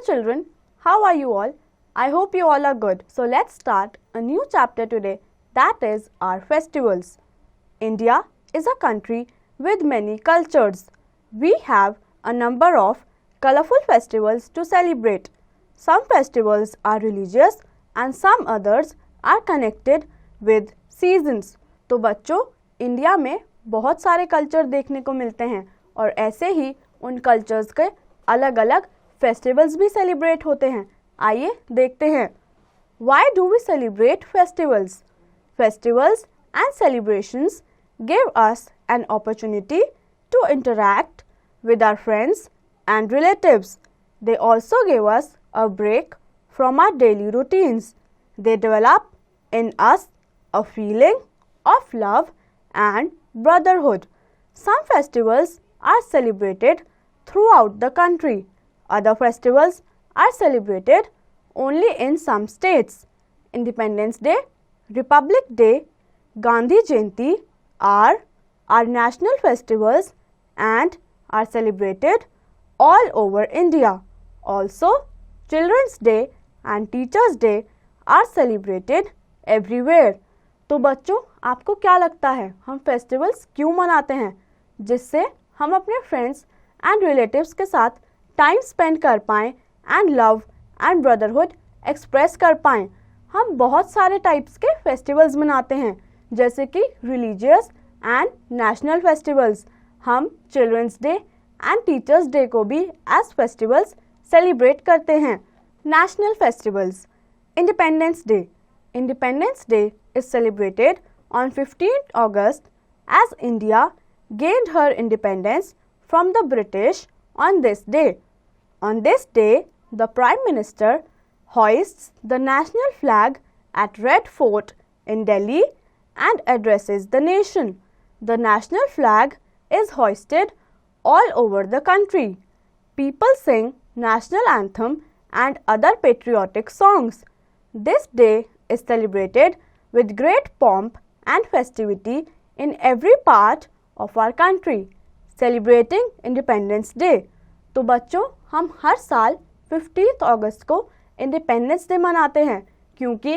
children, how are you all? I hope you all are good. So let's start a new chapter today, that is our festivals. India is a country with many cultures. We have a number of colorful festivals to celebrate. Some festivals are religious and some others are connected with seasons. तो बच्चों, India में बहुत सारे culture देखने को मिलते हैं और ऐसे ही उन कल्चर्स के अलग अलग फेस्टिवल्स भी सेलिब्रेट होते हैं. आइए देखते हैं. Why do we celebrate festivals? Festivals and celebrations give us an opportunity to interact with our friends and relatives. They also give us a break from our daily routines. They develop in us a feeling of love and brotherhood. Some festivals are celebrated throughout the country. Other festivals are celebrated only in some states. Independence Day, Republic Day, Gandhi Jayanti are our national festivals and are celebrated all over India. Also, Children's Day and Teachers Day are celebrated everywhere. तो बच्चों, आपको क्या लगता है हम festivals क्यों मनाते हैं? जिससे हम अपने फ्रेंड्स एंड रिलेटिव्स के साथ टाइम स्पेंड कर पाएँ and love and brotherhood express कर पाएँ. हम बहुत सारे टाइप्स के फेस्टिवल्स मनाते हैं जैसे कि रिलीजियस एंड नेशनल फेस्टिवल्स. हम children's day and teachers day को भी एज फेस्टिवल्स सेलिब्रेट करते हैं. National festivals. Independence day. Independence Day is celebrated on 15th August as India gained her independence from the British on this day. On this day, the Prime Minister hoists the national flag at Red Fort in Delhi and addresses the nation. The national flag is hoisted all over the country. People sing national anthem and other patriotic songs. This day is celebrated with great pomp and festivity in every part of our country. Celebrating Independence Day. तो बच्चों, हम हर साल 15 अगस्त को independence day मनाते हैं क्योंकि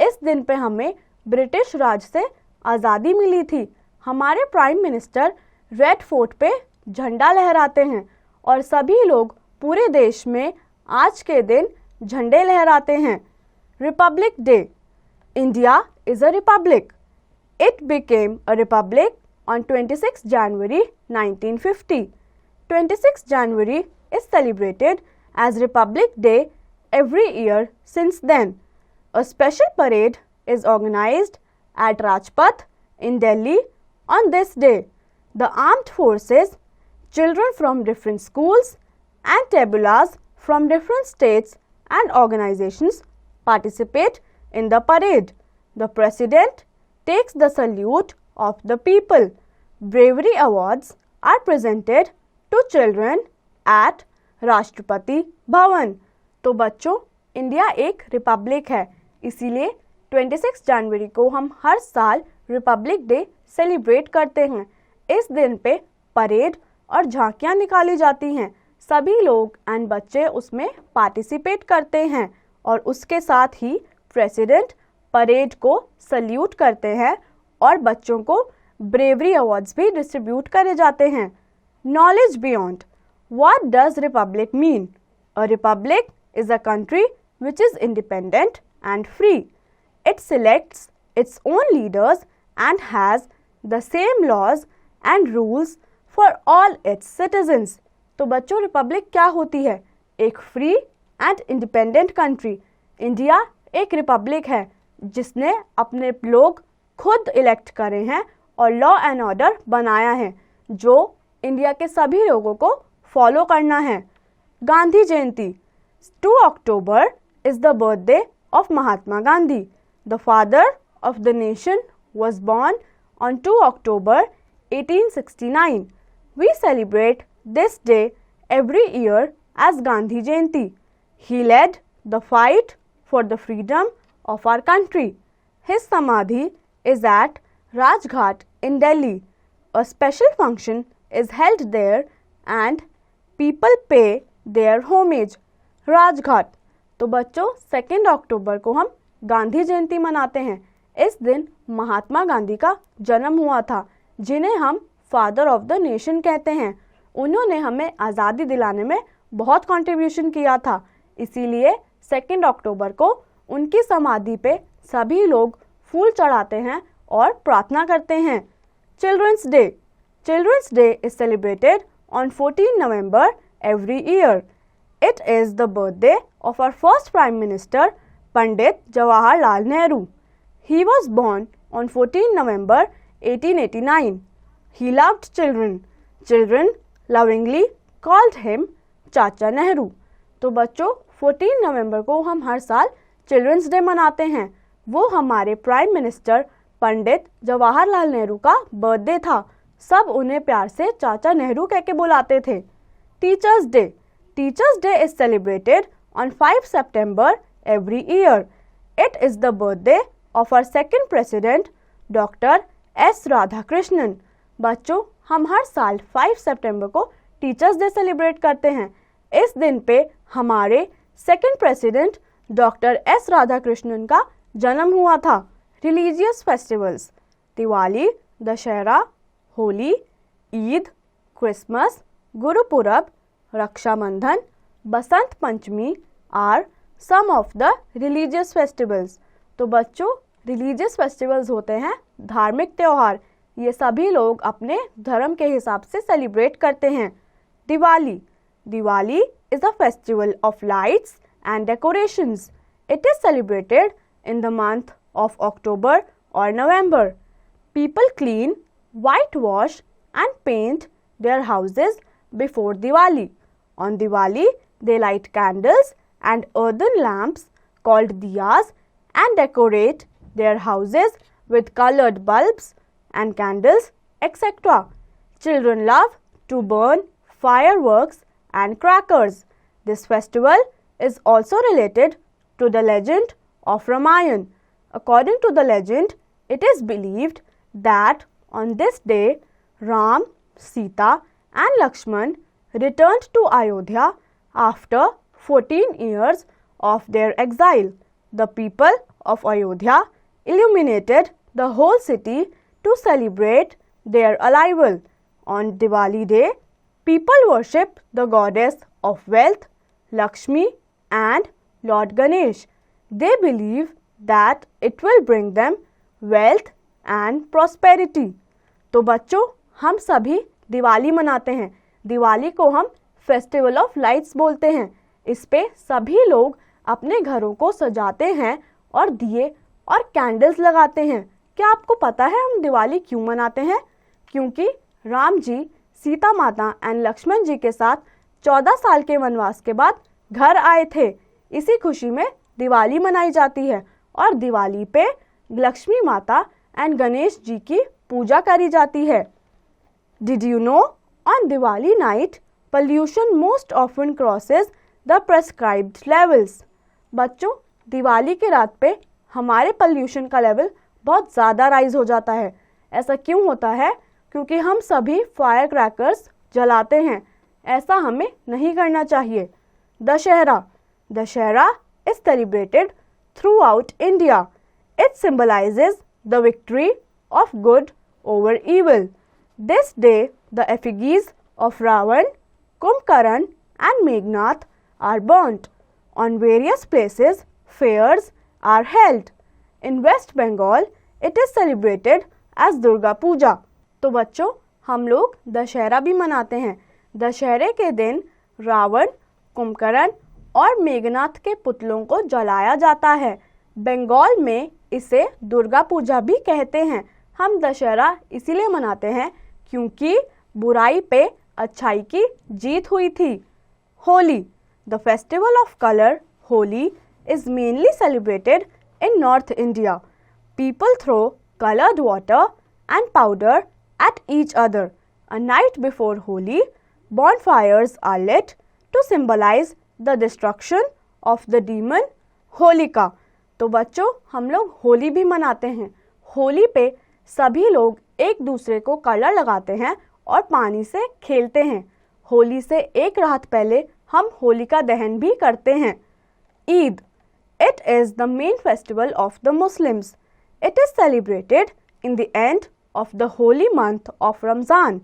इस दिन पे हमें ब्रिटिश राज से आज़ादी मिली थी. हमारे प्राइम मिनिस्टर रेड फोर्ट पे झंडा लहराते हैं और सभी लोग पूरे देश में आज के दिन झंडे लहराते हैं. Republic Day. India is a republic. It became a republic on 26 January 1950. 26 January is celebrated as Republic Day every year since then. A special parade is organized at Rajpath in Delhi on this day. The armed forces, children from different schools and tabulas from different states and organizations participate in the parade. The president takes the salute of the people. Bravery awards are presented to children at Rashtrapati Bhavan. तो बच्चों, India एक republic है, इसीलिए 26 जनवरी को हम हर साल Republic day celebrate करते हैं. इस दिन पे परेड और झांकियाँ निकाली जाती हैं. सभी लोग एंड बच्चे उसमें पार्टिसिपेट करते हैं और उसके साथ ही प्रेसिडेंट परेड को सल्यूट करते हैं और बच्चों को ब्रेवरी अवार्ड्स भी डिस्ट्रीब्यूट करे जाते हैं. Knowledge beyond. What does republic mean? A republic is a country which is independent and free. It selects its own leaders and has the same laws and rules for all its citizens. तो बच्चों, republic क्या होती है? एक free and independent country. India एक republic है जिसने अपने लोग खुद इलेक्ट करे हैं और लॉ एंड ऑर्डर बनाया है जो इंडिया के सभी लोगों को फॉलो करना है. गांधी जयंती. 2 October is the birthday of Mahatma Gandhi. The father of the nation was born on 2 October 1869. We celebrate this day every year as Gandhi Jayanti. He led the fight for the freedom of our country. His samadhi is at Rajghat in Delhi. A special function is held there and people pay their homage. Rajghat. तो बच्चों 2 अक्टूबर को हम गांधी जयंती मनाते हैं। इस दिन महात्मा गांधी का जन्म हुआ था, जिन्हें हम फादर ऑफ द नेशन कहते हैं। उन्होंने हमें आज़ादी दिलाने में बहुत कंट्रीब्यूशन किया था, इसीलिए 2 अक्टूबर को उनकी समाधि पे सभी लोग फूल चढ़ाते हैं और प्रार्थना करते हैं। Children's day. Children's day is celebrated on 14 November every year. It is the birthday of our first Prime Minister, Pandit Jawaharlal Nehru. He was born on 14 November 1889. He loved children. Children lovingly called him चाचा नेहरू। तो बच्चों 14 नवंबर को हम हर साल children's day मनाते हैं। वो हमारे प्राइम मिनिस्टर पंडित जवाहरलाल नेहरू का बर्थडे था। सब उन्हें प्यार से चाचा नेहरू कह के बुलाते थे। Teachers day. Teachers day is celebrated on 5 September every year. It is the birthday of our second president doctor S Radhakrishnan. बच्चों हम हर साल 5 सितंबर को टीचर्स डे सेलिब्रेट करते हैं। इस दिन पे हमारे second president doctor S Radhakrishnan का जन्म हुआ था। Religious festivals. Diwali, Dussehra, Holi, Eid, Christmas, Gurpurab, Rakshabandhan, Basant Panchami are some of the religious festivals. तो बच्चों रिलीजियस फेस्टिवल्स होते हैं धार्मिक त्योहार। ये सभी लोग अपने धर्म के हिसाब से सेलिब्रेट करते हैं। Diwali. Diwali is a festival of lights and decorations. It is celebrated in the month of October or November. People clean, whitewash and paint their houses before Diwali. On Diwali, they light candles and earthen lamps called diyas and decorate their houses with colored bulbs and candles, etc. Children love to burn fireworks and crackers. This festival is also related to the legend of Ramayana. According to the legend, it is believed that on this day, Ram, Sita and Lakshman returned to Ayodhya after 14 years of their exile. The people of Ayodhya illuminated the whole city to celebrate their arrival. On Diwali day, people worship the goddess of wealth, Lakshmi and Lord Ganesh. They believe that it will bring them wealth and prosperity. तो बच्चों हम सभी दिवाली मनाते हैं। दिवाली को हम festival of lights बोलते हैं। इस पे सभी लोग अपने घरों को सजाते हैं और दिए और कैंडल्स लगाते हैं। क्या आपको पता है हम दिवाली क्यों मनाते हैं? क्योंकि राम जी सीता माता एंड लक्ष्मण जी के साथ 14 साल के वनवास के बाद घर आए थे। इसी खुशी में दिवाली मनाई जाती है और दिवाली पे लक्ष्मी माता एंड गणेश जी की पूजा करी जाती है। Did you know on Diwali night pollution most often crosses the prescribed levels? बच्चों दिवाली की रात पे हमारे पोल्यूशन का लेवल बहुत ज़्यादा राइज हो जाता है। ऐसा क्यों होता है? क्योंकि हम सभी फायर क्रैकर्स जलाते हैं। ऐसा हमें नहीं करना चाहिए। Dussehra. Dussehra is celebrated throughout India. It symbolizes the victory of good over evil. This day, the effigies of Ravan, Kumbhakarna and Meghnad are burnt. On various places, fairs are held. In West Bengal, it is celebrated as Durga Puja. तो बच्चों हम लोग दशहरा भी मनाते हैं। दशहरे के दिन रावण, कुंभकर्ण और मेघनाथ के पुतलों को जलाया जाता है। बंगाल में इसे दुर्गा पूजा भी कहते हैं। हम दशहरा इसीलिए मनाते हैं क्योंकि बुराई पे अच्छाई की जीत हुई थी। Holi. The festival of colour Holi is mainly celebrated in north India. People throw colored water and powder at each other. A night before Holi, bonfires are lit to symbolize the destruction of the demon Holika. तो बच्चों हम लोग होली भी मनाते हैं। होली पे सभी लोग एक दूसरे को कलर लगाते हैं और पानी से खेलते हैं। होली से एक रात पहले हम होलिका दहन भी करते हैं। Eid, it is the main festival of the Muslims. It is celebrated in the end of the holy month of Ramzan.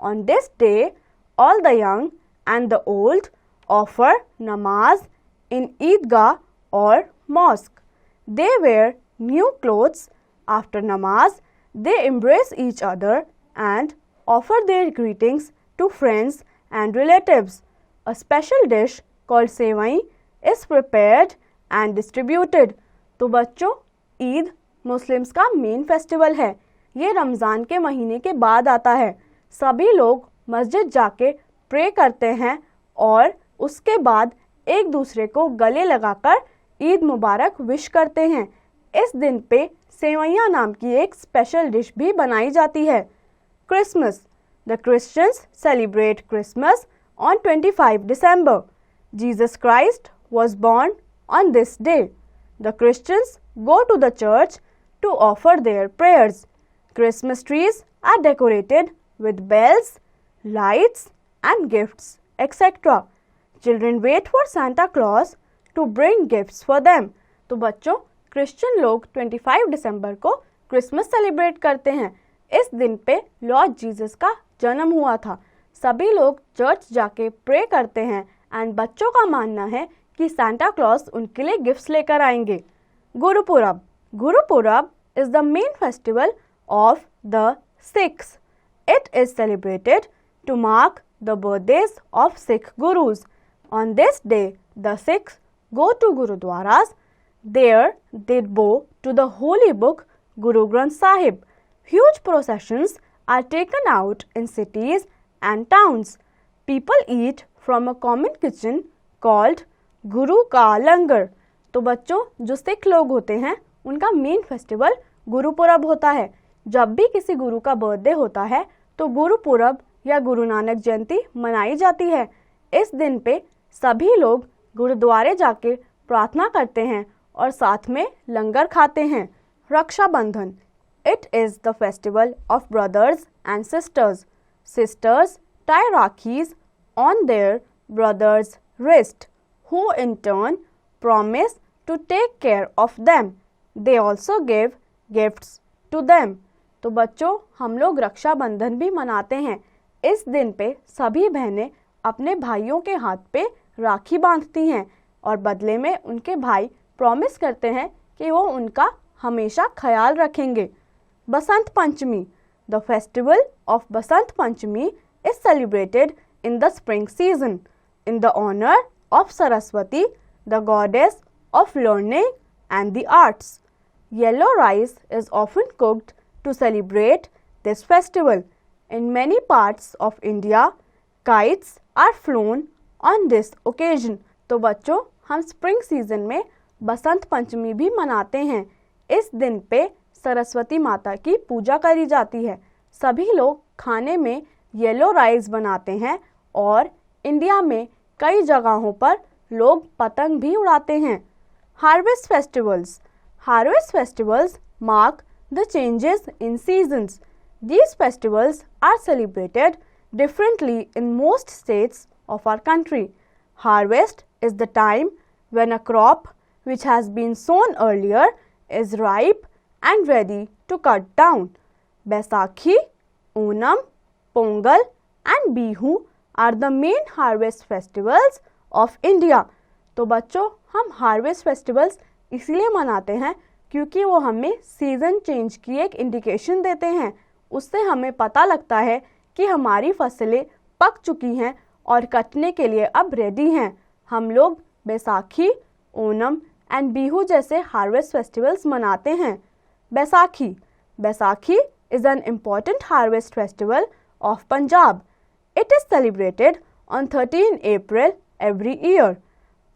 On this day, all the young and the old offer namaz in Eidgah or mosque. They wear new clothes. After namaz, they embrace each other and offer their greetings to friends and relatives. A special dish called sevai is prepared and distributed. तो बच्चों, Eid Muslims का main festival है। ये रमज़ान के महीने के बाद आता है। सभी लोग मस्जिद जाके प्रे करते हैं और उसके बाद एक दूसरे को गले लगाकर ईद मुबारक विश करते हैं। इस दिन पे सेवैयाँ नाम की एक स्पेशल डिश भी बनाई जाती है। Christmas, the Christians celebrate Christmas on 25 December. Jesus Christ was born on this day. The Christians go to the church to offer their prayers. Christmas trees are decorated with bells, lights and gifts, etc. Children wait for Santa Claus to bring gifts for them. तो बच्चों, Christian लोग 25 दिसंबर को Christmas celebrate करते हैं। इस दिन पे Lord Jesus का जन्म हुआ था। सभी लोग चर्च जाके प्रे करते हैं एंड बच्चों का मानना है कि सांता क्लॉज उनके लिए गिफ्ट्स लेकर आएंगे। Gurpurab, Gurpurab is the main festival of the Sikhs. It is celebrated to mark the birthdays of Sikh gurus. On this day the Sikhs go to gurudwaras. There they bow to the holy book Guru Granth Sahib. Huge processions are taken out in cities and towns. People eat from a common kitchen called Guru का लंगर. तो बच्चों, जो सिख लोग होते हैं उनका main festival Gurpurab होता है। जब भी किसी गुरु का बर्थडे होता है तो गुरुपुरब या गुरु नानक जयंती मनाई जाती है। इस दिन पे सभी लोग गुरुद्वारे जाके प्रार्थना करते हैं और साथ में लंगर खाते हैं। Rakshabandhan, it is the festival of brothers and sisters. Sisters tie rakis on their brothers' wrist, who in turn promise to take care of them. They also give gifts to them. तो बच्चों, हम लोग रक्षाबंधन भी मनाते हैं। इस दिन पे सभी बहनें अपने भाइयों के हाथ पे राखी बांधती हैं और बदले में उनके भाई प्रॉमिस करते हैं कि वो उनका हमेशा ख्याल रखेंगे। Basant Panchami, the festival of Basant Panchami is celebrated in the spring season in the honor of Saraswati, the goddess of learning and the arts. Yellow rice is often cooked to celebrate this festival. In many parts of India, kites are flown on this occasion. तो बच्चों, हम spring season में बसंत पंचमी भी मनाते हैं। इस दिन पे सरस्वती माता की पूजा करी जाती है। सभी लोग खाने में येलो राइस बनाते हैं और इंडिया में कई जगहों पर लोग पतंग भी उड़ाते हैं। Harvest festivals, harvest festivals mark the changes in seasons. These festivals are celebrated differently in most states of our country. Harvest is the time when a crop which has been sown earlier is ripe and ready to cut down. Baisakhi, Onam, Pongal and Bihu are the main harvest festivals of India. तो बच्चों, हम harvest festivals इसलिए मनाते हैं क्योंकि वो हमें season change की एक इंडिकेशन देते हैं। उससे हमें पता लगता है कि हमारी फसलें पक चुकी हैं और कटने के लिए अब रेडी हैं। हम लोग बैसाखी, ओनम एंड बिहू जैसे हार्वेस्ट फेस्टिवल्स मनाते हैं। Baisakhi, Baisakhi is an important harvest festival of Punjab. It is celebrated on 13 April every year.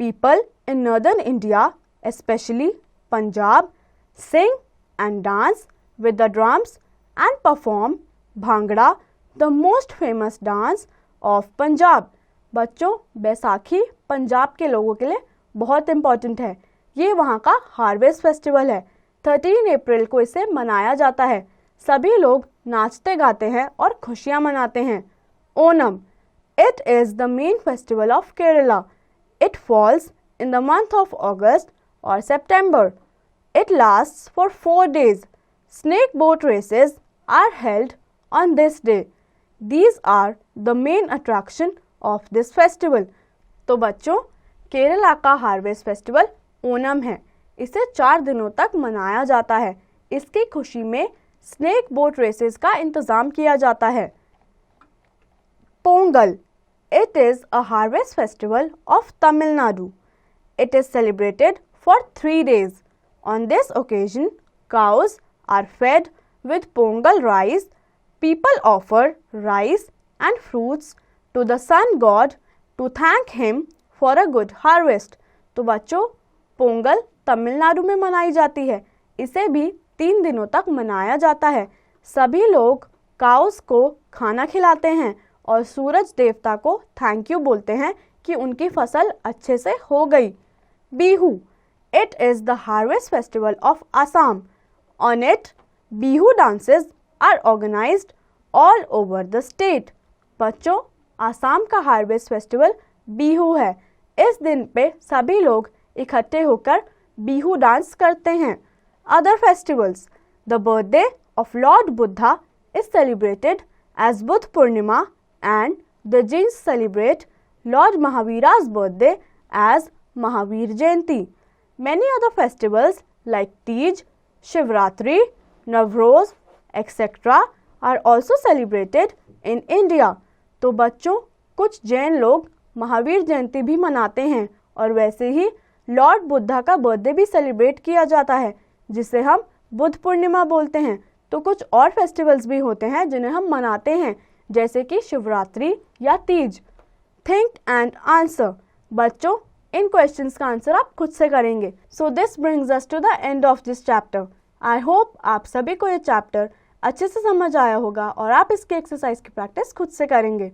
People in northern India, especially Punjab, sing and dance with the drums and perform Bhangra, the most famous dance of Punjab. बच्चों, बैसाखी पंजाब के लोगों के लिए बहुत important है। ये वहाँ का हार्वेस्ट फेस्टिवल है। 13 अप्रैल को इसे मनाया जाता है। सभी लोग नाचते गाते हैं और खुशियाँ मनाते हैं। Onam, It is the main festival of Kerala. It falls in the month of August or September. It lasts for 4 days. Snake boat races are held on this day. These are the main attraction of this festival. तो बच्चों, केरला का harvest festival Onam है. इसे 4 दिनों तक मनाया जाता है. इसकी खुशी में स्नेक बोट रेसेस का इंतजाम किया जाता है. Pongal. It is a harvest festival of Tamil Nadu. It is celebrated for 3 days. On this occasion, cows are fed with pongal rice. People offer rice and fruits to the sun god to thank him for a good harvest. तो बच्चों, पोंगल तमिलनाडु में मनाई जाती है. इसे भी 3 दिनों तक मनाया जाता है. सभी लोग काउस को खाना खिलाते हैं और सूरज देवता को थैंक यू बोलते हैं कि उनकी फसल अच्छे से हो गई. Bihu. It is the harvest festival of Assam. On it, Bihu dances are organized all over the state. बच्चों, आसाम का हार्वेस्ट फेस्टिवल बिहू है. इस दिन पे सभी लोग इकट्ठे होकर बिहू डांस करते हैं. Other festivals. The birthday of Lord Buddha is celebrated as Buddha Purnima and the Jains celebrate Lord Mahavira's birthday as Mahavir Jayanti. Many other festivals like Teej, Shivratri, Navroz, etc. are also celebrated in India. तो बच्चों, कुछ जैन लोग महावीर जयंती भी मनाते हैं और वैसे ही Lord Buddha का बर्थडे भी सेलिब्रेट किया जाता है जिसे हम बुद्ध पूर्णिमा बोलते हैं. तो कुछ और फेस्टिवल्स भी होते हैं जिन्हें हम मनाते हैं जैसे कि शिवरात्रि या तीज. Think and answer. बच्चों, इन क्वेश्चंस का आंसर आप खुद से करेंगे. So this brings us to the end of this chapter. I hope आप सभी को ये चैप्टर अच्छे से समझ आया होगा और आप इसके एक्सरसाइज की प्रैक्टिस खुद से करेंगे.